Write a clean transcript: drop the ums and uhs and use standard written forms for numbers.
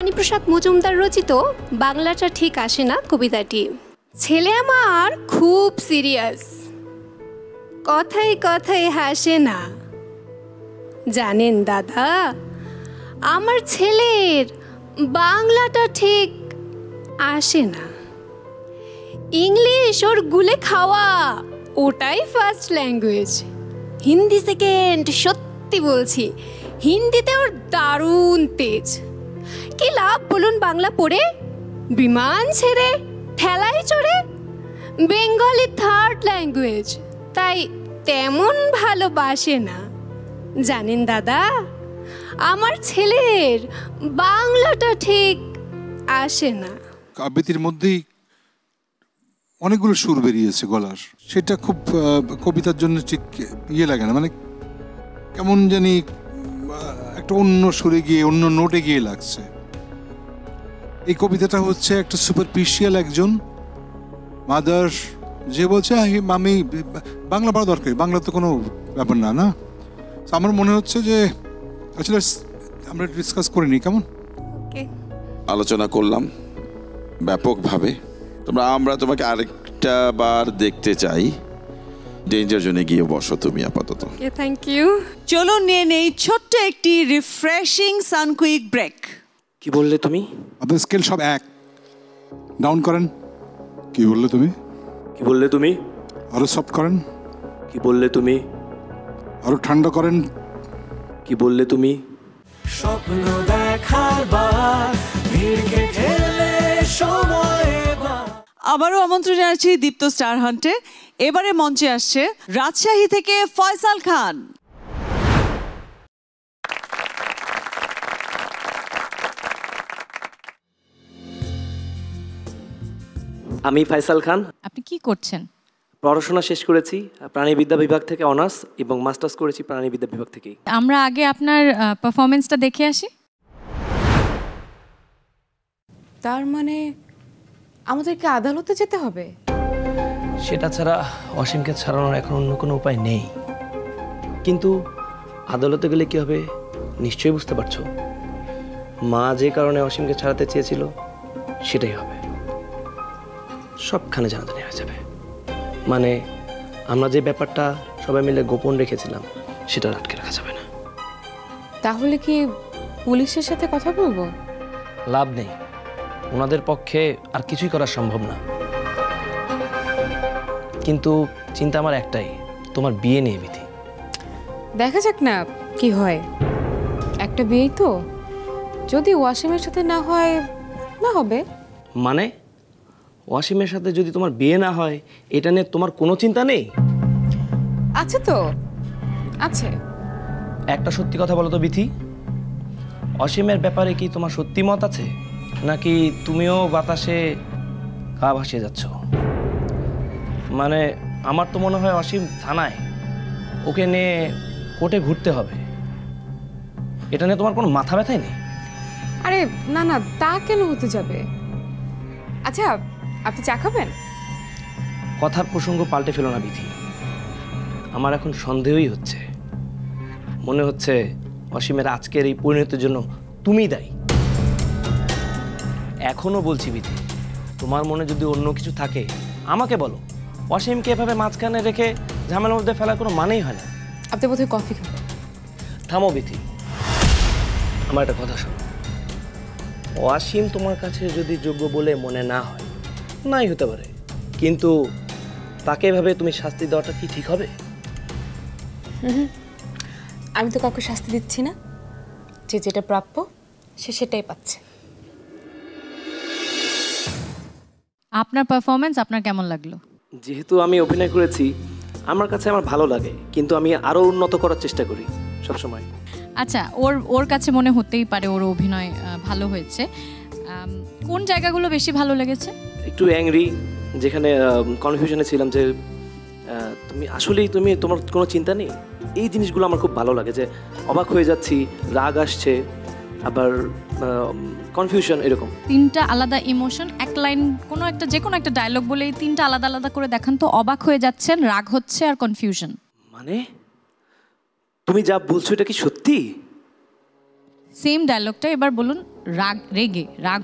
রানীপ্রসাদ মজুমদার রচিত বাংলাটা ঠিক আসে না কবিতাটি। ছেলে আমার খুব সিরিয়াস, কথায় কথায় হাসে না। জানেন দাদা, আমার ছেলের বাংলাটা ঠিক আসে না। ইংলিশ ওর গুলে খাওয়া, ওটাই ফার্স্ট ল্যাঙ্গুয়েজ। হিন্দি সেকেন্ড। সত্যি বলছি, হিন্দিতে ওর দারুণ তেজ। কি লাভ বলুন বাংলা পড়ে? বিমান ছেড়ে ঠেলায় চড়ে। বেঙ্গলি থার্ড ল্যাঙ্গুয়েজ, তাই তেমন ভালোবাসে না। জানেন দাদা, আমার ছেলের বাংলাটা ঠিক আসে না। আবৃত্তির মধ্যেই অনেকগুলো সুর বেরিয়েছে গলার, সেটা খুব কবিতার জন্য ঠিক লাগে না, মানে কেমন জানি একটা অন্য সুরে গিয়ে অন্য নোটে গিয়ে লাগছে। এই কবিতাটা হচ্ছে একটা সুপারফিশিয়াল একজন মাদার যে বলছে আমি বাংলা পড়া দরকার, বাংলা তো কোনো ব্যাপার না। না, আমার মনে হচ্ছে যে আসলে আমরা ডিসকাস করিনি, কেমন আলোচনা করলাম ব্যাপকভাবে। আমরা তোমাকে আরেকটা বার দেখতে চাই। ডেঞ্জার জোনে গিয়ে বসো তুমি আপাতত। Thank you. চলুন নিয়ে নেই ছোট্ট একটি রিফ্রেশিং সানকুইক ব্রেক। কি বললে তুমি? আপনার স্কেল সব এক, ডাউন করেন। কি বললে তুমি? কি বললে তুমি? আরো সফট করেন। কি বললে তুমি? আরো ঠান্ডা করেন। কি বললে তুমি? স্বপ্ন দেখার বার, ভিড়কে ঠেলে সময়। আবারও আমন্ত্রণ জানাচ্ছি দীপ্ত স্টার হান্টে। এবারে মঞ্চে আসছে রাজশাহী থেকে ফয়সাল খান। আমি ফয়সাল খান। আপনি কি করছেন? পড়াশোনা শেষ করেছি প্রাণীবিদ্যা বিভাগ থেকে অনার্স এবং মাস্টার্স করেছি প্রাণীবিদ্যা বিভাগ থেকেই। আমরা আগে আপনার পারফরমেন্সটা দেখে আসি। তার মানে আমাদেরকে আদালতে যেতে হবে? সেটা ছাড়া অসীমকে ছাড়ানোর এখন অন্য কোনো উপায় নেই। কিন্তু আদালতে গেলে কি হবে নিশ্চয়ই বুঝতে পারছো। মা যে কারণে অসীমকে ছাড়াতে চেয়েছিল সেটাই হবে। সবখানে জানাজানি হয়ে যাবে। মানে আমরা যে ব্যাপারটা সবাই মিলে গোপন রেখেছিলাম সেটা আটকে রাখা যাবে না। তাহলে কি পুলিশের সাথে কথা বলবো? লাভ নেই, ওনাদের পক্ষে আর কিছুই করা সম্ভব না। কিন্তু চিন্তা আমার একটাই, তোমার বিয়ে নিয়ে বিধি। দেখা যাক না কি হয়। একটা বিয়েই তো, যদি ওয়াসিমের সাথে না হয় না হবে। মানে ওয়াসিমের সাথে যদি তোমার বিয়ে না হয় এটা নিয়ে তোমার কোনো চিন্তা নেই? আছে তো, আছে। একটা সত্যি কথা বলো তো বিথি, অসীমের ব্যাপারে কি তোমার সত্যি মত আছে, নাকি তুমিও বাতাসে গা ভাসিয়ে যাচ্ছ? মানে আমার তো মনে হয় অসীম থানায়, ওকে নিয়ে কোর্টে ঘুরতে হবে। এটা নিয়ে তোমার কোনো মাথা ব্যথাই নেই? আরে না না, তা কেন হতে যাবে? আচ্ছা, আপনি চা খাবেন? কথার প্রসঙ্গ পাল্টে ফেলো না বিধি। আমার এখন সন্দেহই হচ্ছে, মনে হচ্ছে অসীমের আজকের এই পরিণতির জন্য তুমি দায়ী। এখনো বলছি বিধি, তোমার মনে যদি অন্য কিছু থাকে আমাকে বলো। অসীমকে এভাবে মাঝখানে রেখে ঝামেলার মধ্যে ফেলার কোনো মানেই হয় না। আপনি বোধহয় কফি খাবেন। থামো বিধি, আমার একটা কথা শোনো। অসীম তোমার কাছে যদি যোগ্য বলে মনে না হয়, নাই হতে পারে, কিন্তু তাকে এভাবে তুমি শাস্তি দেওয়াটা কি ঠিক হবে? আমি তো কাউকে শাস্তি দিচ্ছি না, যে যেটা প্রাপ্য সে সেটাই পাচ্ছে। আপনার পারফরমেন্স আপনার কেমন লাগলো? যেহেতু আমি অভিনয় করেছি আমার কাছে আমার ভালো লাগে, কিন্তু আমি আরো উন্নত করার চেষ্টা করি সবসময়। আচ্ছা, ওর কাছে মনে হতেই পারে ওর অভিনয় ভালো হয়েছে। কোন জায়গাগুলো বেশি ভালো লেগেছে? একটু অ্যাংরি, যেখানে কনফিউশনে ছিলাম যে তুমি আসলেই তোমার কোনো চিন্তা নেই। এই জিনিসগুলো আমার খুব ভালো লাগে, যে অবাক হয়ে যাচ্ছি, রাগ আসছে, আবার কনফিউশন, এরকম তিনটা আলাদা ইমোশন। এক লাইন কোনো একটা, যে কোনো একটা ডায়লগ বলে এই তিনটা আলাদা আলাদা করে দেখান তো। অবাক হয়ে যাচ্ছেন, রাগ হচ্ছে, আর কনফিউশন। মানে তুমি যা বলছো এটা কি সত্যি? সেম ডায়লগটা এবার বলুন। রাগ রেগে রাগ